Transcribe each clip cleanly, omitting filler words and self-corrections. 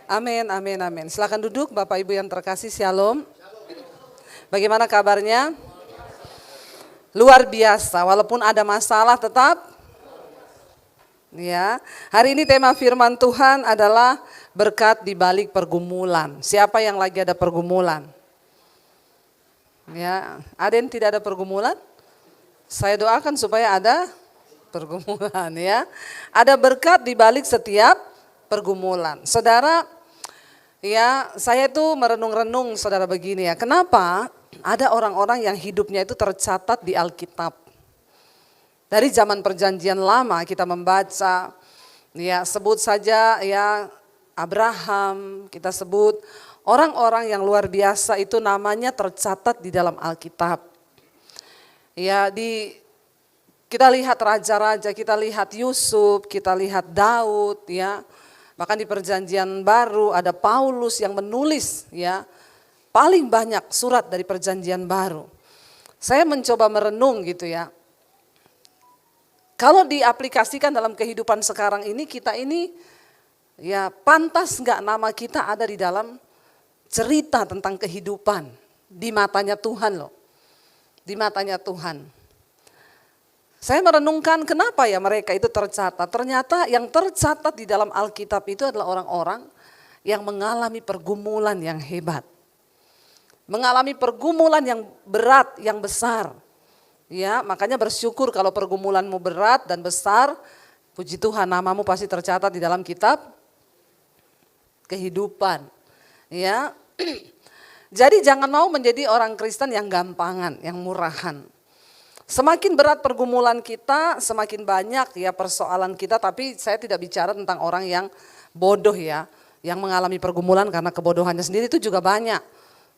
Amin, amin, amin. Silakan duduk Bapak Ibu yang terkasih, Shalom. Bagaimana kabarnya? Luar biasa, walaupun ada masalah tetap. Ya, hari ini tema firman Tuhan adalah berkat di balik pergumulan. Siapa yang lagi ada pergumulan? Ya, ada yang tidak ada pergumulan? Saya doakan supaya ada pergumulan ya. Ada berkat di balik setiap pergumulan. Saudara, ya saya itu merenung-renung saudara begini ya. Kenapa ada orang-orang yang hidupnya itu tercatat di Alkitab? Dari zaman perjanjian lama kita membaca, ya sebut saja ya Abraham, kita sebut orang-orang yang luar biasa itu namanya tercatat di dalam Alkitab. Ya kita lihat raja-raja, kita lihat Yusuf, kita lihat Daud ya. Bahkan di perjanjian baru ada Paulus yang menulis ya paling banyak surat dari perjanjian baru. Saya mencoba merenung gitu ya. Kalau diaplikasikan dalam kehidupan sekarang ini, kita ini ya pantas enggak nama kita ada di dalam cerita tentang kehidupan di matanya Tuhan loh. Di matanya Tuhan. Saya merenungkan kenapa ya mereka itu tercatat. Ternyata yang tercatat di dalam Alkitab itu adalah orang-orang yang mengalami pergumulan yang hebat. Mengalami pergumulan yang berat, yang besar. Ya, makanya bersyukur kalau pergumulanmu berat dan besar, puji Tuhan namamu pasti tercatat di dalam kitab kehidupan. Ya. Jadi jangan mau menjadi orang Kristen yang gampangan, yang murahan. Semakin berat pergumulan kita, semakin banyak ya persoalan kita, tapi saya tidak bicara tentang orang yang bodoh ya, yang mengalami pergumulan karena kebodohannya sendiri itu juga banyak.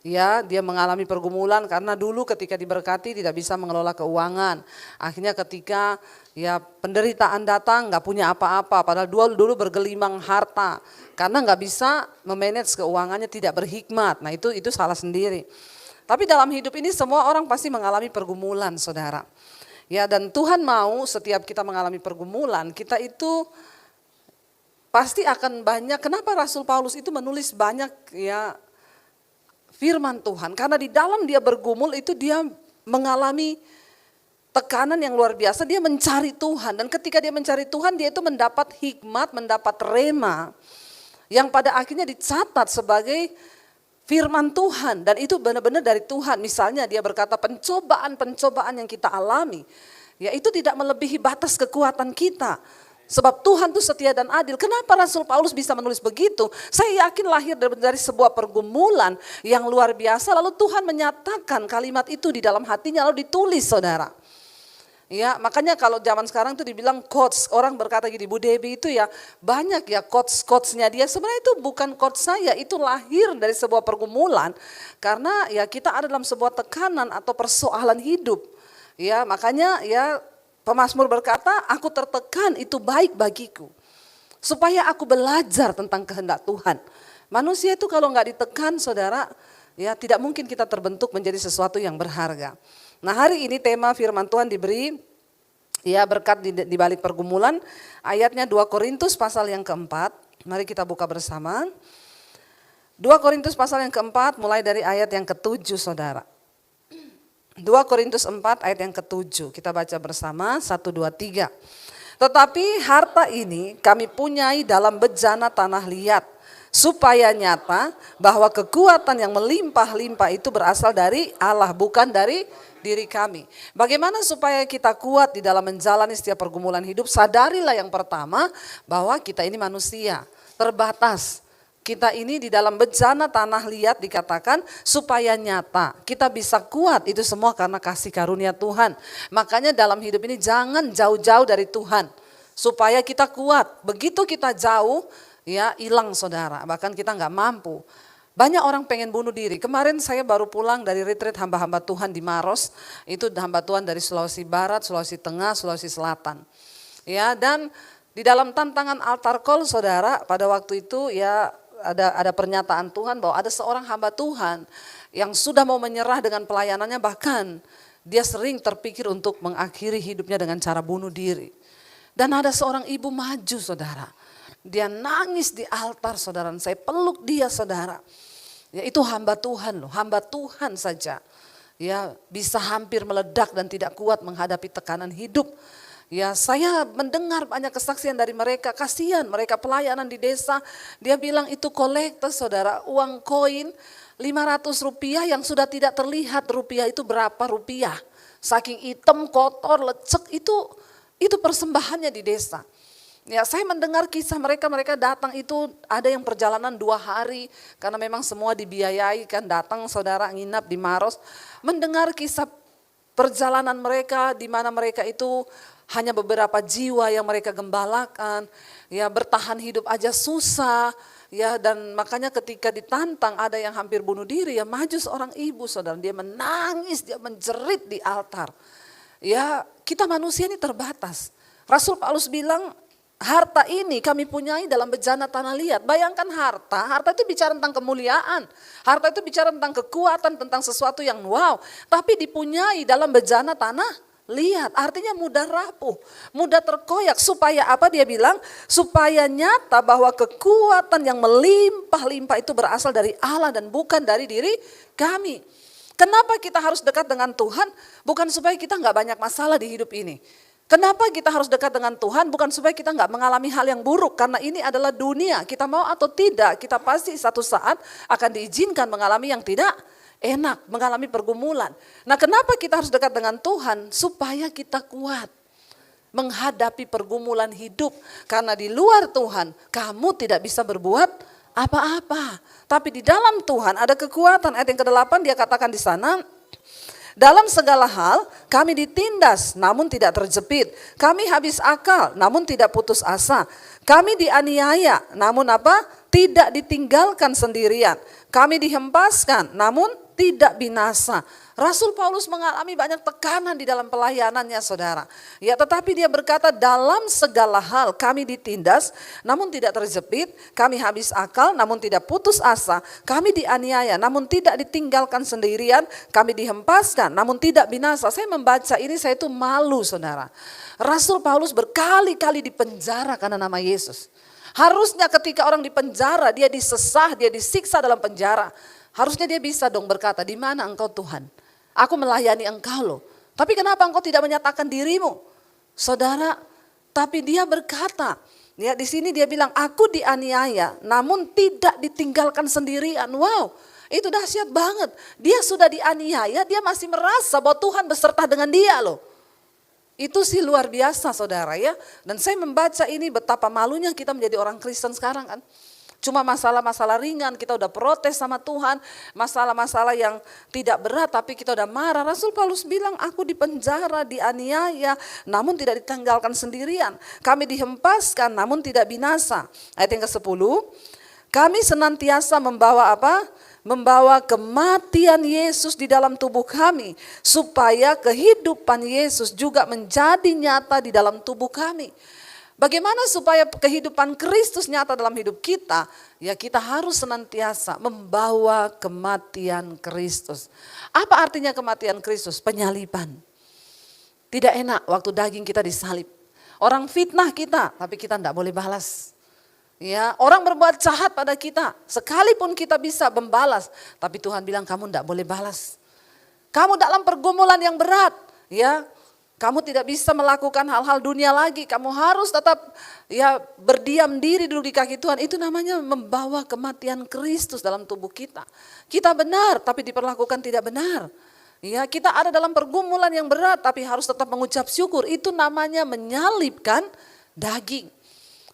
Ya, dia mengalami pergumulan karena dulu ketika diberkati tidak bisa mengelola keuangan. Akhirnya ketika ya penderitaan datang nggak punya apa-apa, padahal dulu bergelimang harta. Karena nggak bisa memanage keuangannya, tidak berhikmat. Nah itu salah sendiri. Tapi dalam hidup ini semua orang pasti mengalami pergumulan, saudara. Ya, dan Tuhan mau setiap kita mengalami pergumulan, kita itu pasti akan banyak. Kenapa Rasul Paulus itu menulis banyak ya firman Tuhan? Karena di dalam dia bergumul itu dia mengalami tekanan yang luar biasa, dia mencari Tuhan. Dan ketika dia mencari Tuhan, dia itu mendapat hikmat, mendapat rema yang pada akhirnya dicatat sebagai firman Tuhan. Dan itu benar-benar dari Tuhan. Misalnya dia berkata pencobaan-pencobaan yang kita alami, ya itu tidak melebihi batas kekuatan kita. Sebab Tuhan itu setia dan adil. Kenapa Rasul Paulus bisa menulis begitu? Saya yakin lahir dari sebuah pergumulan yang luar biasa. Lalu Tuhan menyatakan kalimat itu di dalam hatinya lalu ditulis, saudara. Ya, makanya kalau zaman sekarang itu dibilang quotes. Orang berkata gini, Bu Debbie itu ya banyak ya quotes-quotesnya dia. Sebenarnya itu bukan quotes saya, itu lahir dari sebuah pergumulan. Karena ya kita ada dalam sebuah tekanan atau persoalan hidup. Ya, makanya ya Pemazmur berkata, aku tertekan itu baik bagiku. Supaya aku belajar tentang kehendak Tuhan. Manusia itu kalau nggak ditekan, saudara, ya tidak mungkin kita terbentuk menjadi sesuatu yang berharga. Nah hari ini tema firman Tuhan diberi ya berkat di balik pergumulan. Ayatnya 2 Korintus pasal yang keempat. Mari kita buka bersama. 2 Korintus pasal yang keempat mulai dari ayat yang ke-7, saudara. 2 Korintus 4 ayat yang ke-7, kita baca bersama 1, 2, 3. Tetapi harta ini kami punyai dalam bejana tanah liat, supaya nyata bahwa kekuatan yang melimpah-limpah itu berasal dari Allah, bukan dari diri kami. Bagaimana supaya kita kuat di dalam menjalani setiap pergumulan hidup? Sadarilah yang pertama bahwa kita ini manusia, terbatas. Kita ini di dalam bejana tanah liat dikatakan supaya nyata. Kita bisa kuat itu semua karena kasih karunia Tuhan. Makanya dalam hidup ini jangan jauh-jauh dari Tuhan. Supaya kita kuat. Begitu kita jauh ya hilang, saudara. Bahkan kita nggak mampu. Banyak orang pengen bunuh diri. Kemarin saya baru pulang dari retreat hamba-hamba Tuhan di Maros. Itu hamba Tuhan dari Sulawesi Barat, Sulawesi Tengah, Sulawesi Selatan. Ya, dan di dalam tantangan altar call, saudara, pada waktu itu ya ada pernyataan Tuhan bahwa ada seorang hamba Tuhan yang sudah mau menyerah dengan pelayanannya, bahkan dia sering terpikir untuk mengakhiri hidupnya dengan cara bunuh diri. Dan ada seorang ibu maju, saudara. Dia nangis di altar saudara, saya peluk dia saudara. Ya itu hamba Tuhan loh, hamba Tuhan saja. Ya bisa hampir meledak dan tidak kuat menghadapi tekanan hidup. Ya saya mendengar banyak kesaksian dari mereka, kasihan mereka pelayanan di desa. Dia bilang itu kolektor saudara, uang koin 500 rupiah yang sudah tidak terlihat rupiah itu berapa rupiah. Saking hitam, kotor, lecek itu persembahannya di desa. Ya saya mendengar kisah mereka datang itu ada yang perjalanan 2 hari karena memang semua dibiayai kan, datang saudara nginap di Maros. Mendengar kisah perjalanan mereka di mana mereka itu hanya beberapa jiwa yang mereka gembalakan, ya bertahan hidup aja susah, ya dan makanya ketika ditantang ada yang hampir bunuh diri, ya maju seorang ibu saudara, dia menangis, dia menjerit di altar. Ya kita manusia ini terbatas. Rasul Paulus bilang, harta ini kami punyai dalam bejana tanah liat. Bayangkan harta itu bicara tentang kemuliaan. Harta itu bicara tentang kekuatan, tentang sesuatu yang wow. Tapi dipunyai dalam bejana tanah liat. Artinya mudah rapuh, mudah terkoyak. Supaya apa dia bilang? Supaya nyata bahwa kekuatan yang melimpah-limpah itu berasal dari Allah dan bukan dari diri kami. Kenapa kita harus dekat dengan Tuhan? Bukan supaya kita gak banyak masalah di hidup ini. Kenapa kita harus dekat dengan Tuhan? Bukan supaya kita nggak mengalami hal yang buruk. Karena ini adalah dunia. Kita mau atau tidak, kita pasti satu saat akan diizinkan mengalami yang tidak enak. Mengalami pergumulan. Nah kenapa kita harus dekat dengan Tuhan? Supaya kita kuat menghadapi pergumulan hidup. Karena di luar Tuhan, kamu tidak bisa berbuat apa-apa. Tapi di dalam Tuhan ada kekuatan. Ayat yang ke-8 dia katakan di sana, dalam segala hal kami ditindas namun tidak terjepit. Kami habis akal namun tidak putus asa. Kami dianiaya namun apa? Tidak ditinggalkan sendirian. Kami dihempaskan namun tidak binasa. Rasul Paulus mengalami banyak tekanan di dalam pelayanannya saudara. Ya tetapi dia berkata dalam segala hal kami ditindas namun tidak terjepit. Kami habis akal namun tidak putus asa. Kami dianiaya namun tidak ditinggalkan sendirian. Kami dihempaskan namun tidak binasa. Saya membaca ini saya itu malu saudara. Rasul Paulus berkali-kali dipenjara karena nama Yesus. Harusnya ketika orang dipenjara dia disesah, dia disiksa dalam penjara. Harusnya dia bisa dong berkata, di mana engkau Tuhan? Aku melayani engkau loh. Tapi kenapa engkau tidak menyatakan dirimu? Saudara, tapi dia berkata, ya di sini dia bilang, aku dianiaya namun tidak ditinggalkan sendirian. Wow, itu dahsyat banget. Dia sudah dianiaya, dia masih merasa bahwa Tuhan beserta dengan dia loh. Itu sih luar biasa saudara ya. Dan saya membaca ini betapa malunya kita menjadi orang Kristen sekarang kan. Cuma masalah-masalah ringan kita udah protes sama Tuhan. Masalah-masalah yang tidak berat tapi kita udah marah. Rasul Paulus bilang aku dipenjara, dianiaya namun tidak ditinggalkan sendirian. Kami dihempaskan namun tidak binasa. Ayat yang ke-10. Kami senantiasa membawa apa? Membawa kematian Yesus di dalam tubuh kami. Supaya kehidupan Yesus juga menjadi nyata di dalam tubuh kami. Bagaimana supaya kehidupan Kristus nyata dalam hidup kita? Ya kita harus senantiasa membawa kematian Kristus. Apa artinya kematian Kristus? Penyaliban. Tidak enak waktu daging kita disalib. Orang fitnah kita, tapi kita tidak boleh balas. Ya, orang berbuat jahat pada kita, sekalipun kita bisa membalas, tapi Tuhan bilang kamu tidak boleh balas. Kamu dalam pergumulan yang berat, ya. Kamu tidak bisa melakukan hal-hal dunia lagi. Kamu harus tetap ya berdiam diri dulu di kaki Tuhan. Itu namanya membawa kematian Kristus dalam tubuh kita. Kita benar tapi diperlakukan tidak benar. Ya, kita ada dalam pergumulan yang berat tapi harus tetap mengucap syukur. Itu namanya menyalibkan daging.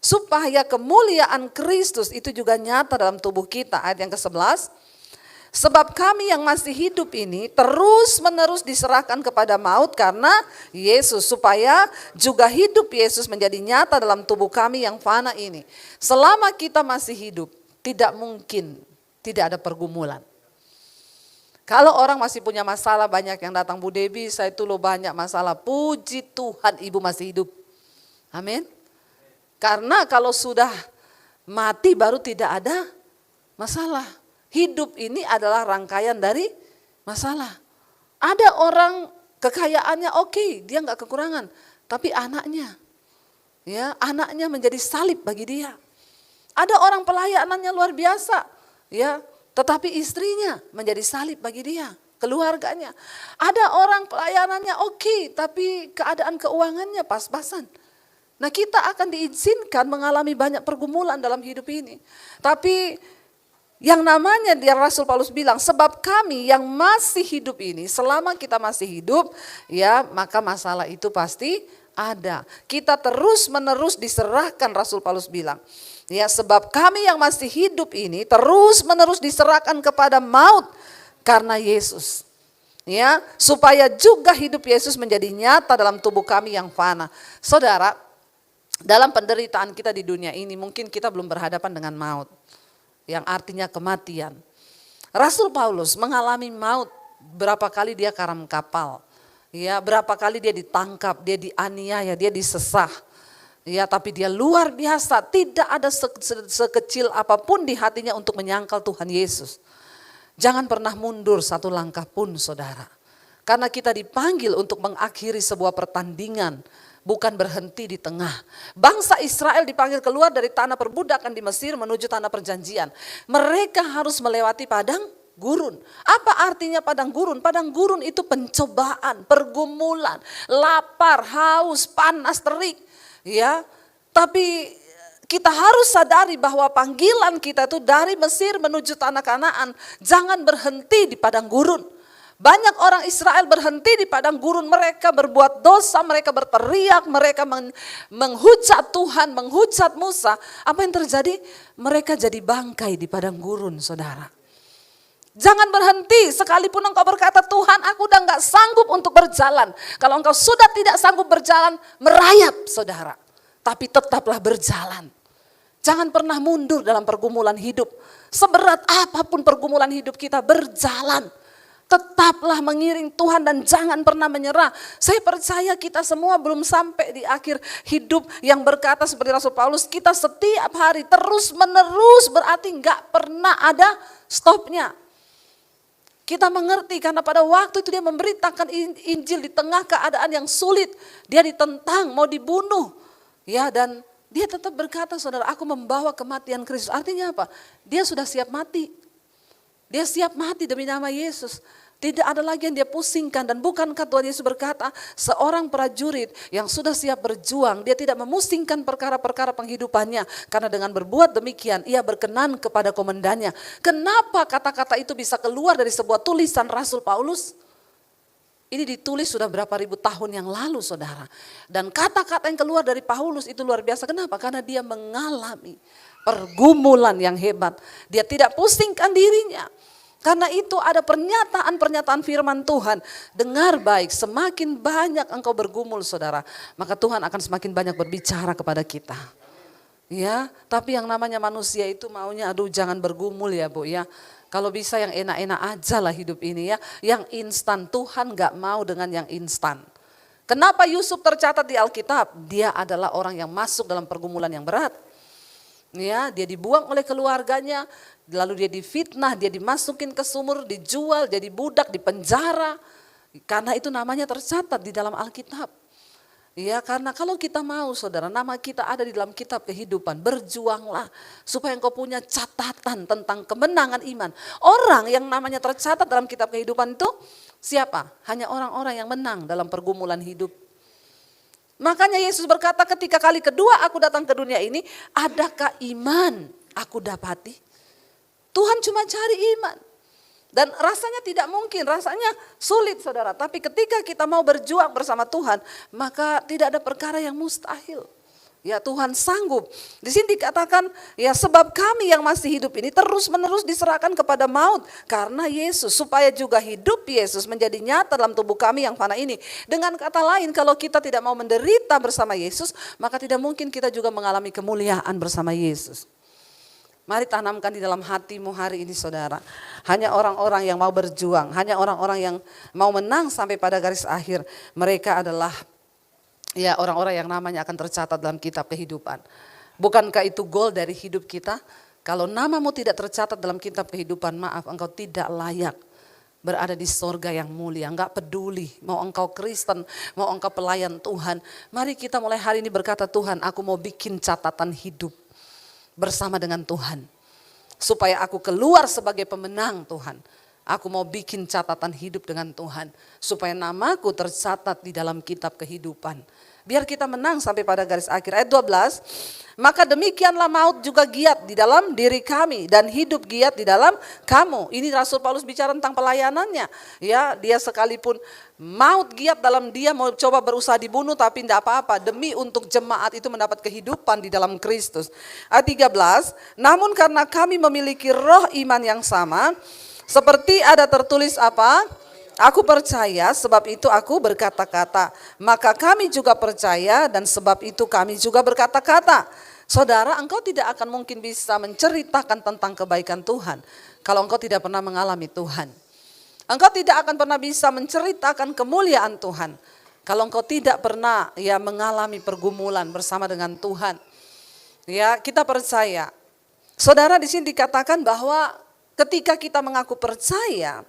Supaya kemuliaan Kristus itu juga nyata dalam tubuh kita. Ayat yang ke-11. Sebab kami yang masih hidup ini terus menerus diserahkan kepada maut karena Yesus. Supaya juga hidup Yesus menjadi nyata dalam tubuh kami yang fana ini. Selama kita masih hidup tidak mungkin tidak ada pergumulan. Kalau orang masih punya masalah banyak yang datang, Bu Debi saya itu loh banyak masalah. Puji Tuhan ibu masih hidup. Amin. Karena kalau sudah mati baru tidak ada masalah. Hidup ini adalah rangkaian dari masalah. Ada orang kekayaannya oke, dia nggak kekurangan. Tapi anaknya, ya anaknya menjadi salib bagi dia. Ada orang pelayanannya luar biasa, ya, tetapi istrinya menjadi salib bagi dia, keluarganya. Ada orang pelayanannya oke, tapi keadaan keuangannya pas-pasan. Nah, kita akan diizinkan mengalami banyak pergumulan dalam hidup ini. Tapi yang namanya dia Rasul Paulus bilang, sebab kami yang masih hidup ini, selama kita masih hidup, ya maka masalah itu pasti ada. Kita terus menerus diserahkan, Rasul Paulus bilang. Ya, sebab kami yang masih hidup ini terus menerus diserahkan kepada maut karena Yesus. Ya, supaya juga hidup Yesus menjadi nyata dalam tubuh kami yang fana. Saudara, dalam penderitaan kita di dunia ini mungkin kita belum berhadapan dengan maut, yang artinya kematian. Rasul Paulus mengalami maut, berapa kali dia karam kapal. Ya, berapa kali dia ditangkap, dia dianiaya, dia disesah. Ya, tapi dia luar biasa, tidak ada sekecil apapun di hatinya untuk menyangkal Tuhan Yesus. Jangan pernah mundur satu langkah pun, saudara. Karena kita dipanggil untuk mengakhiri sebuah pertandingan, bukan berhenti di tengah. Bangsa Israel dipanggil keluar dari tanah perbudakan di Mesir menuju tanah perjanjian. Mereka harus melewati padang gurun. Apa artinya padang gurun? Padang gurun itu pencobaan, pergumulan, lapar, haus, panas, terik. Ya, tapi kita harus sadari bahwa panggilan kita itu dari Mesir menuju tanah Kanaan. Jangan berhenti di padang gurun. Banyak orang Israel berhenti di padang gurun, mereka berbuat dosa, mereka berteriak, mereka menghujat Tuhan, menghujat Musa. Apa yang terjadi? Mereka jadi bangkai di padang gurun, saudara. Jangan berhenti, sekalipun engkau berkata, Tuhan aku udah gak sanggup untuk berjalan. Kalau engkau sudah tidak sanggup berjalan, merayap saudara. Tapi tetaplah berjalan. Jangan pernah mundur dalam pergumulan hidup. Seberat apapun pergumulan hidup kita, berjalan. Tetaplah mengiring Tuhan dan jangan pernah menyerah. Saya percaya kita semua belum sampai di akhir hidup yang berkata seperti Rasul Paulus, kita setiap hari terus menerus, berarti gak pernah ada stopnya. Kita mengerti karena pada waktu itu dia memberitakan Injil di tengah keadaan yang sulit. Dia ditentang, mau dibunuh. Ya, dan dia tetap berkata, saudara, aku membawa kematian Kristus. Artinya apa? Dia sudah siap mati. Dia siap mati demi nama Yesus. Tidak ada lagi yang dia pusingkan. Dan bukankah Tuhan Yesus berkata, seorang prajurit yang sudah siap berjuang, dia tidak memusingkan perkara-perkara penghidupannya. Karena dengan berbuat demikian, ia berkenan kepada komandannya. Kenapa kata-kata itu bisa keluar dari sebuah tulisan Rasul Paulus? Ini ditulis sudah berapa ribu tahun yang lalu, saudara. Dan kata-kata yang keluar dari Paulus itu luar biasa. Kenapa? Karena dia mengalami pergumulan yang hebat. Dia tidak pusingkan dirinya. Karena itu ada pernyataan-pernyataan firman Tuhan. Dengar baik, semakin banyak engkau bergumul saudara, maka Tuhan akan semakin banyak berbicara kepada kita. Ya, tapi yang namanya manusia itu maunya aduh jangan bergumul ya Bu ya. Kalau bisa yang enak-enak aja lah hidup ini ya. Yang instan, Tuhan gak mau dengan yang instan. Kenapa Yusuf tercatat di Alkitab? Dia adalah orang yang masuk dalam pergumulan yang berat. Ya, dia dibuang oleh keluarganya, lalu dia difitnah, dia dimasukin ke sumur, dijual, jadi budak, dipenjara. Karena itu namanya tercatat di dalam Alkitab. Ya, karena kalau kita mau saudara, nama kita ada di dalam kitab kehidupan, berjuanglah supaya engkau punya catatan tentang kemenangan iman. Orang yang namanya tercatat dalam kitab kehidupan itu siapa? Hanya orang-orang yang menang dalam pergumulan hidup. Makanya Yesus berkata ketika kali kedua aku datang ke dunia ini, adakah iman aku dapati? Tuhan cuma cari iman. Dan rasanya tidak mungkin, rasanya sulit saudara. Tapi ketika kita mau berjuang bersama Tuhan, maka tidak ada perkara yang mustahil. Ya Tuhan sanggup. Di sini dikatakan ya sebab kami yang masih hidup ini terus menerus diserahkan kepada maut. Karena Yesus, supaya juga hidup Yesus menjadi nyata dalam tubuh kami yang fana ini. Dengan kata lain kalau kita tidak mau menderita bersama Yesus, maka tidak mungkin kita juga mengalami kemuliaan bersama Yesus. Mari tanamkan di dalam hatimu hari ini saudara. Hanya orang-orang yang mau berjuang, hanya orang-orang yang mau menang sampai pada garis akhir. Mereka adalah ya orang-orang yang namanya akan tercatat dalam kitab kehidupan. Bukankah itu goal dari hidup kita? Kalau namamu tidak tercatat dalam kitab kehidupan, maaf engkau tidak layak berada di sorga yang mulia. Enggak peduli mau engkau Kristen, mau engkau pelayan Tuhan. Mari kita mulai hari ini berkata Tuhan aku mau bikin catatan hidup. bersama dengan Tuhan. Supaya aku keluar sebagai pemenang Tuhan. Aku mau bikin catatan hidup dengan Tuhan. Supaya namaku tercatat di dalam kitab kehidupan. Biar kita menang sampai pada garis akhir. Ayat 12, maka demikianlah maut juga giat di dalam diri kami dan hidup giat di dalam kamu. Ini Rasul Paulus bicara tentang pelayanannya. Ya, dia sekalipun maut giat dalam dia, mau coba berusaha dibunuh tapi tidak apa-apa. Demi untuk jemaat itu mendapat kehidupan di dalam Kristus. Ayat 13, namun karena kami memiliki roh iman yang sama, seperti ada tertulis apa? Aku percaya sebab itu aku berkata-kata. Maka kami juga percaya dan sebab itu kami juga berkata-kata. Saudara, engkau tidak akan mungkin bisa menceritakan tentang kebaikan Tuhan kalau engkau tidak pernah mengalami Tuhan. Engkau tidak akan pernah bisa menceritakan kemuliaan Tuhan kalau engkau tidak pernah mengalami pergumulan bersama dengan Tuhan. Ya, kita percaya. Saudara, di sini dikatakan bahwa ketika kita mengaku percaya,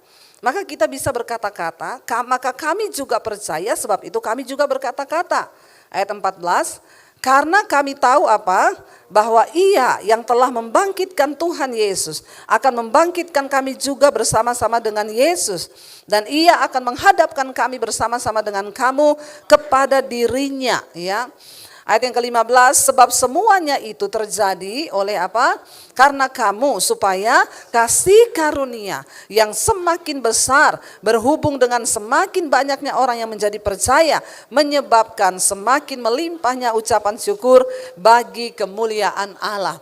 maka kita bisa berkata-kata, maka kami juga percaya sebab itu kami juga berkata-kata. Ayat 14, karena kami tahu apa? Bahwa Ia yang telah membangkitkan Tuhan Yesus akan membangkitkan kami juga bersama-sama dengan Yesus. Dan Ia akan menghadapkan kami bersama-sama dengan kamu kepada dirinya. Ya. Ayat yang ke-15, sebab semuanya itu terjadi oleh apa? Karena kamu, supaya kasih karunia yang semakin besar berhubung dengan semakin banyaknya orang yang menjadi percaya, menyebabkan semakin melimpahnya ucapan syukur bagi kemuliaan Allah.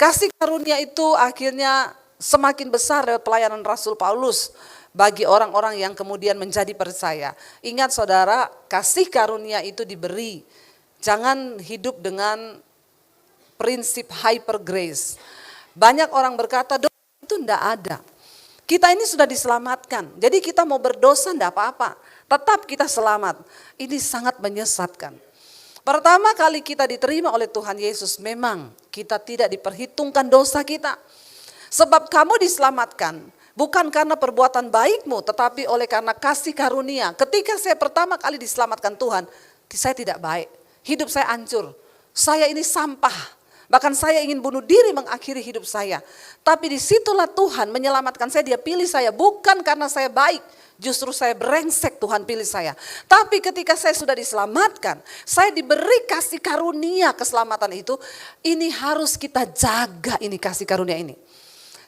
Kasih karunia itu akhirnya semakin besar lewat pelayanan Rasul Paulus bagi orang-orang yang kemudian menjadi percaya. Ingat saudara, kasih karunia itu diberi. Jangan hidup dengan prinsip hyper grace. Banyak orang berkata dosa itu tidak ada. Kita ini sudah diselamatkan. Jadi kita mau berdosa tidak apa-apa. Tetap kita selamat. Ini sangat menyesatkan. Pertama kali kita diterima oleh Tuhan Yesus, memang kita tidak diperhitungkan dosa kita. Sebab kamu diselamatkan bukan karena perbuatan baikmu, tetapi oleh karena kasih karunia. Ketika saya pertama kali diselamatkan Tuhan, saya tidak baik. Hidup saya hancur, saya ini sampah, bahkan saya ingin bunuh diri mengakhiri hidup saya. Tapi disitulah Tuhan menyelamatkan saya, Dia pilih saya bukan karena saya baik, justru saya brengsek Tuhan pilih saya. Tapi ketika saya sudah diselamatkan, saya diberi kasih karunia keselamatan itu, ini harus kita jaga ini kasih karunia ini.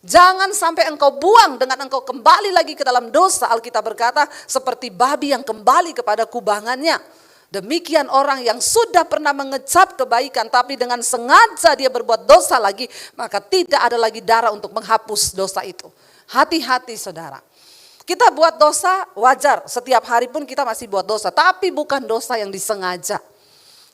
Jangan sampai engkau buang dengan engkau kembali lagi ke dalam dosa. Alkitab berkata seperti babi yang kembali kepada kubangannya. Demikian orang yang sudah pernah mengecap kebaikan tapi dengan sengaja dia berbuat dosa lagi, maka tidak ada lagi darah untuk menghapus dosa itu. Hati-hati saudara. Kita buat dosa wajar, setiap hari pun kita masih buat dosa, tapi bukan dosa yang disengaja.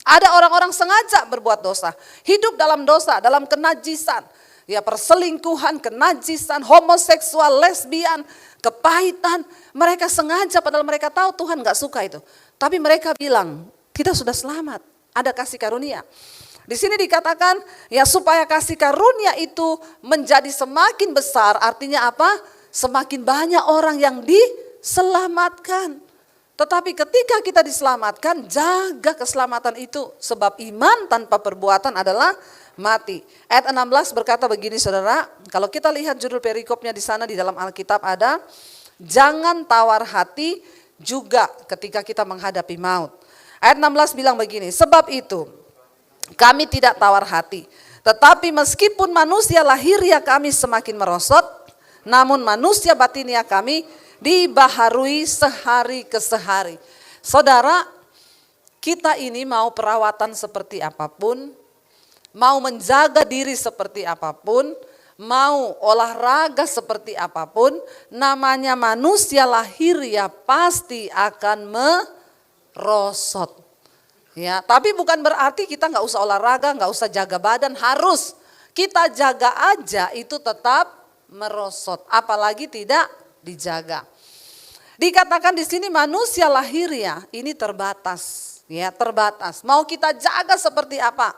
Ada orang-orang sengaja berbuat dosa, hidup dalam dosa, dalam kenajisan. Ya, perselingkuhan, kenajisan, homoseksual, lesbian, kepahitan. Mereka sengaja padahal mereka tahu Tuhan gak suka itu. Tapi mereka bilang, kita sudah selamat, ada kasih karunia. Di sini dikatakan, ya supaya kasih karunia itu menjadi semakin besar, artinya apa? Semakin banyak orang yang diselamatkan. Tetapi ketika kita diselamatkan, jaga keselamatan itu. Sebab iman tanpa perbuatan adalah mati. Ayat 16 berkata begini saudara, kalau kita lihat judul perikopnya di sana di dalam Alkitab ada, jangan tawar hati juga ketika kita menghadapi maut. Ayat 16 bilang begini, sebab itu kami tidak tawar hati. Tetapi meskipun manusia lahiriah kami semakin merosot, namun manusia batiniah kami dibaharui sehari ke sehari. Saudara, kita ini mau perawatan seperti apapun, mau menjaga diri seperti apapun, mau olahraga seperti apapun, namanya manusia lahiriah pasti akan merosot. Ya, tapi bukan berarti kita nggak usah olahraga, nggak usah jaga badan, harus kita jaga aja itu tetap merosot, apalagi tidak dijaga. Dikatakan di sini manusia lahiriah ini terbatas, ya terbatas. Mau kita jaga seperti apa?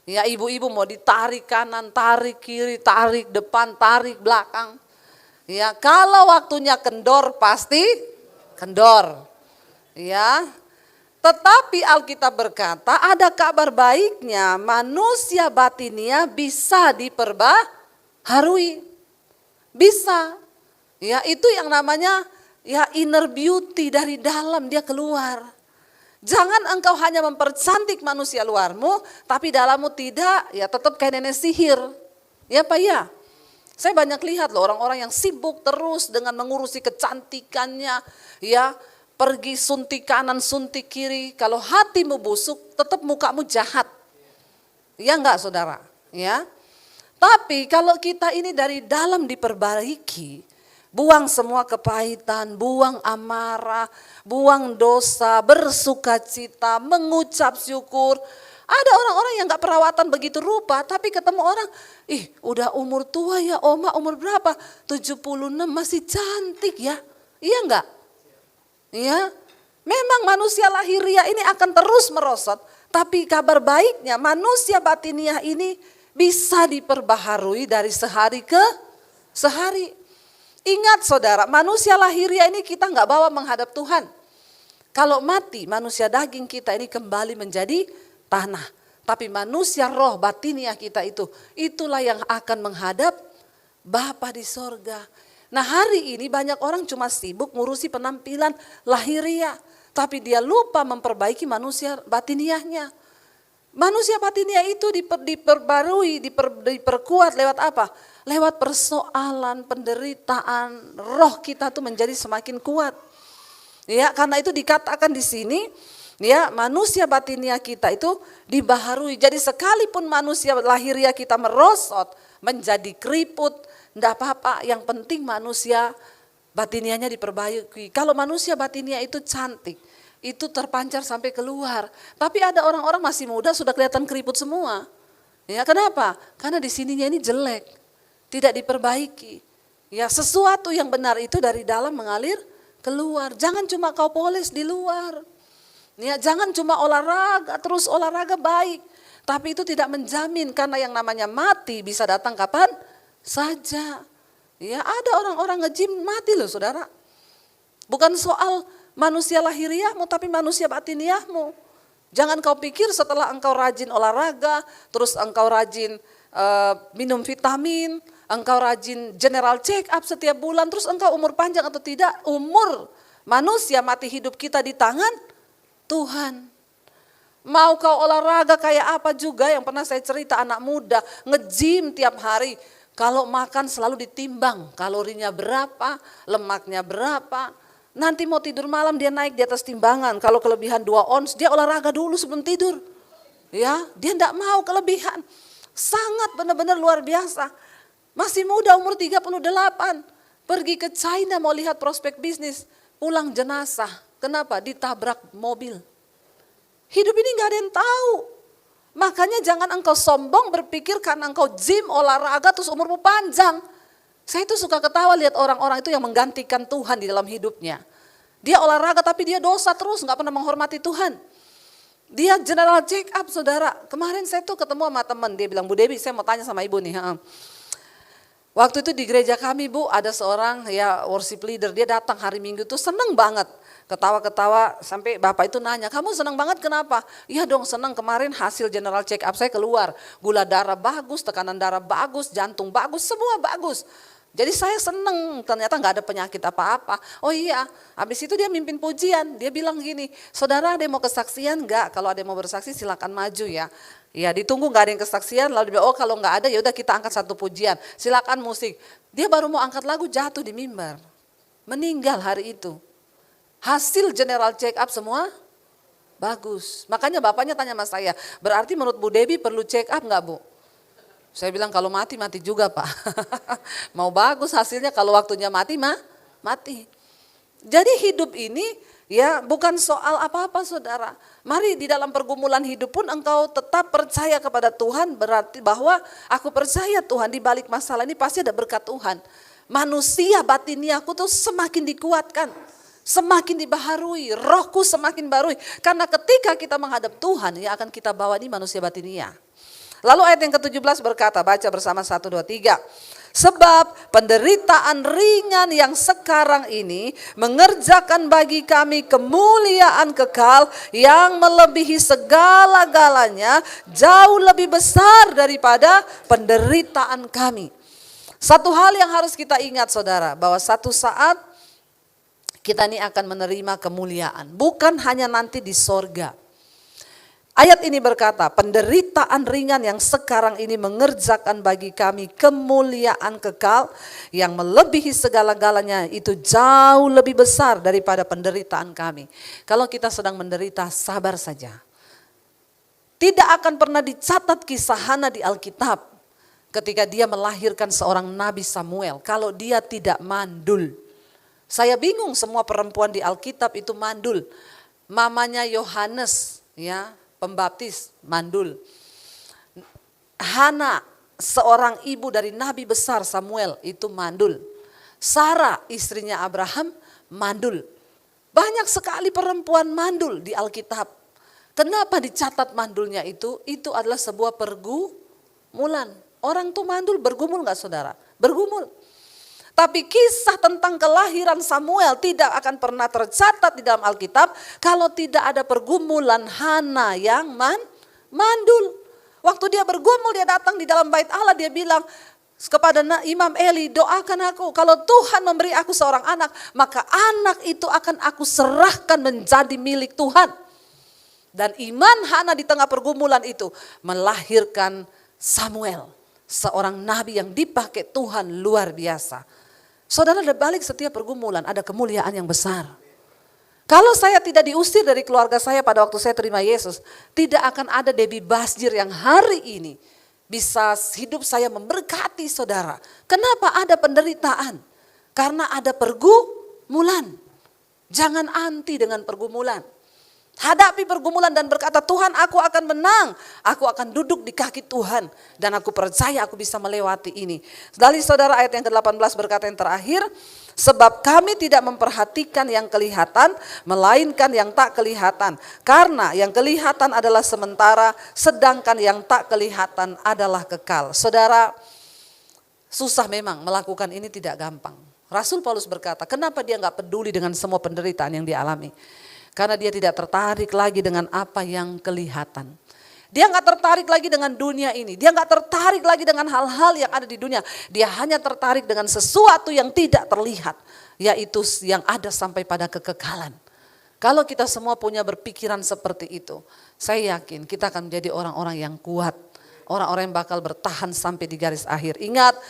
Ya ibu-ibu mau ditarik kanan, tarik kiri, tarik depan, tarik belakang. Ya kalau waktunya kendor pasti kendor. Ya. Tetapi Alkitab berkata ada kabar baiknya, manusia batinia bisa diperbaharui. Bisa. Ya, itu yang namanya ya inner beauty, dari dalam dia keluar. Jangan engkau hanya mempercantik manusia luarmu, tapi dalammu tidak, ya tetap kayak nenek sihir. Ya Pak ya. Saya banyak lihat loh orang-orang yang sibuk terus dengan mengurusi kecantikannya, ya pergi suntik kanan, suntik kiri. Kalau hatimu busuk, tetap mukamu jahat. Ya enggak saudara? Ya. Tapi kalau kita ini dari dalam diperbaiki, buang semua kepahitan, buang amarah, buang dosa, bersukacita, mengucap syukur. Ada orang-orang yang gak perawatan begitu rupa, tapi ketemu orang, udah umur tua ya oma, umur berapa? 76 masih cantik ya. Iya enggak? Iya. Memang manusia lahiriah ini akan terus merosot, tapi kabar baiknya manusia batiniah ini bisa diperbaharui dari sehari ke sehari. Ingat saudara, manusia lahiriah ini kita gak bawa menghadap Tuhan. Kalau mati, manusia daging kita ini kembali menjadi tanah. Tapi manusia roh batiniah kita itulah yang akan menghadap Bapa di sorga. Nah hari ini banyak orang cuma sibuk ngurusi penampilan lahiriah. Tapi dia lupa memperbaiki manusia batiniahnya. Manusia batiniah itu diperbarui, diperkuat lewat apa? Lewat persoalan, penderitaan, roh kita tuh menjadi semakin kuat. Ya, karena itu dikatakan di sini, ya manusia batiniah kita itu dibaharui. Jadi sekalipun manusia lahiriah kita merosot, menjadi keriput, enggak apa-apa. Yang penting manusia batiniahnya diperbaiki. Kalau manusia batiniah itu cantik, itu terpancar sampai keluar. Tapi ada orang-orang masih muda sudah kelihatan keriput semua. Ya kenapa? Karena di sininya ini jelek, tidak diperbaiki. Ya sesuatu yang benar itu dari dalam mengalir keluar. Jangan cuma kau poles di luar. Ya jangan cuma olahraga, terus olahraga baik. Tapi itu tidak menjamin, karena yang namanya mati bisa datang kapan saja. Ya ada orang-orang nge-gym mati loh saudara. Bukan soal manusia lahiriahmu, tapi manusia batiniahmu. Jangan kau pikir setelah engkau rajin olahraga, terus engkau rajin minum vitamin, engkau rajin general check up setiap bulan, terus engkau umur panjang atau tidak. Umur manusia mati hidup kita di tangan Tuhan. Mau kau olahraga kayak apa juga, yang pernah saya cerita anak muda nge-gym tiap hari. Kalau makan selalu ditimbang kalorinya berapa, lemaknya berapa. Nanti mau tidur malam dia naik di atas timbangan. Kalau kelebihan 2 ons dia olahraga dulu sebelum tidur. Ya, dia enggak mau kelebihan. Sangat benar-benar luar biasa. Masih muda umur 38. Pergi ke China mau lihat prospek bisnis. Pulang jenazah. Kenapa? Ditabrak mobil. Hidup ini enggak ada yang tahu. Makanya jangan engkau sombong berpikir karena engkau gym, olahraga terus umurmu panjang. Saya itu suka ketawa lihat orang-orang itu yang menggantikan Tuhan di dalam hidupnya. Dia olahraga tapi dia dosa terus, gak pernah menghormati Tuhan. Dia general check up saudara. Kemarin saya tuh ketemu sama teman, dia bilang, Bu Dewi saya mau tanya sama ibu nih. Waktu itu di gereja kami Bu, ada seorang ya worship leader, dia datang hari Minggu tuh seneng banget. Ketawa-ketawa sampai bapak itu nanya, kamu seneng banget kenapa? Iya dong seneng, kemarin hasil general check up saya keluar. Gula darah bagus, tekanan darah bagus, jantung bagus, semua bagus. Jadi saya seneng, ternyata gak ada penyakit apa-apa. Oh iya, habis itu dia mimpin pujian. Dia bilang gini, saudara ada yang mau kesaksian gak? Kalau ada yang mau bersaksi silakan maju ya. Ya ditunggu gak ada yang kesaksian, lalu dia bilang, oh kalau gak ada ya udah kita angkat satu pujian. Silakan musik. Dia baru mau angkat lagu jatuh di mimbar. Meninggal hari itu. Hasil general check up semua bagus. Makanya bapaknya tanya sama saya, berarti menurut Bu Dewi perlu check up gak Bu? Saya bilang kalau mati, mati juga Pak. Mau bagus hasilnya, kalau waktunya mati, mati. Jadi hidup ini ya bukan soal apa-apa saudara. Mari di dalam pergumulan hidup pun engkau tetap percaya kepada Tuhan, berarti bahwa aku percaya Tuhan di balik masalah ini pasti ada berkat Tuhan. Manusia batiniahku tuh semakin dikuatkan, semakin dibaharui, rohku semakin barui. Karena ketika kita menghadap Tuhan, yang akan kita bawa ini manusia batiniah. Lalu ayat yang ke-17 berkata, baca bersama 1, 2, 3. Sebab penderitaan ringan yang sekarang ini mengerjakan bagi kami kemuliaan kekal yang melebihi segala-galanya, jauh lebih besar daripada penderitaan kami. Satu hal yang harus kita ingat saudara, bahwa satu saat kita ini akan menerima kemuliaan, bukan hanya nanti di sorga. Ayat ini berkata, penderitaan ringan yang sekarang ini mengerjakan bagi kami kemuliaan kekal yang melebihi segala-galanya, itu jauh lebih besar daripada penderitaan kami. Kalau kita sedang menderita, sabar saja. Tidak akan pernah dicatat kisah Hana di Alkitab ketika dia melahirkan seorang Nabi Samuel kalau dia tidak mandul. Saya bingung, semua perempuan di Alkitab itu mandul. Mamanya Yohanes, ya, Pembaptis, mandul. Hana, seorang ibu dari nabi besar Samuel, itu mandul. Sarah, istrinya Abraham, mandul. Banyak sekali perempuan mandul di Alkitab. Kenapa dicatat mandulnya itu? Itu adalah sebuah pergumulan. Orang tuh mandul, bergumul gak saudara? Bergumul. Tapi kisah tentang kelahiran Samuel tidak akan pernah tercatat di dalam Alkitab kalau tidak ada pergumulan Hana yang mandul. Waktu dia bergumul, dia datang di dalam bait Allah, dia bilang kepada Imam Eli, doakan aku, kalau Tuhan memberi aku seorang anak, maka anak itu akan aku serahkan menjadi milik Tuhan. Dan iman Hana di tengah pergumulan itu melahirkan Samuel, seorang nabi yang dipakai Tuhan luar biasa. Saudara, di balik setiap pergumulan ada kemuliaan yang besar. Kalau saya tidak diusir dari keluarga saya pada waktu saya terima Yesus, tidak akan ada Debbie Basjir yang hari ini bisa hidup saya memberkati saudara. Kenapa ada penderitaan? Karena ada pergumulan. Jangan anti dengan pergumulan. Hadapi pergumulan dan berkata, Tuhan, aku akan menang. Aku akan duduk di kaki Tuhan. Dan aku percaya aku bisa melewati ini. Dari saudara, ayat yang ke-18 berkata yang terakhir, sebab kami tidak memperhatikan yang kelihatan, melainkan yang tak kelihatan. Karena yang kelihatan adalah sementara, sedangkan yang tak kelihatan adalah kekal. Saudara, susah memang melakukan ini, tidak gampang. Rasul Paulus berkata, kenapa dia gak peduli dengan semua penderitaan yang dialami? Karena dia tidak tertarik lagi dengan apa yang kelihatan. Dia gak tertarik lagi dengan dunia ini. Dia gak tertarik lagi dengan hal-hal yang ada di dunia. Dia hanya tertarik dengan sesuatu yang tidak terlihat. Yaitu yang ada sampai pada kekekalan. Kalau kita semua punya berpikiran seperti itu, saya yakin kita akan menjadi orang-orang yang kuat. Orang-orang yang bakal bertahan sampai di garis akhir. Ingat,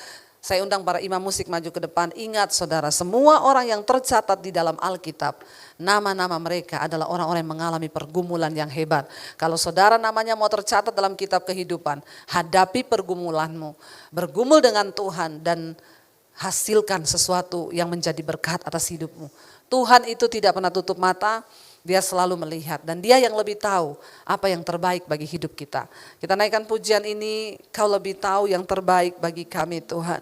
saya undang para imam musik maju ke depan. Ingat saudara, semua orang yang tercatat di dalam Alkitab, nama-nama mereka adalah orang-orang yang mengalami pergumulan yang hebat. Kalau saudara namanya mau tercatat dalam kitab kehidupan, hadapi pergumulanmu. Bergumul dengan Tuhan dan hasilkan sesuatu yang menjadi berkat atas hidupmu. Tuhan itu tidak pernah tutup mata. Dia selalu melihat dan dia yang lebih tahu apa yang terbaik bagi hidup kita. Kita naikkan pujian ini, kau lebih tahu yang terbaik bagi kami Tuhan.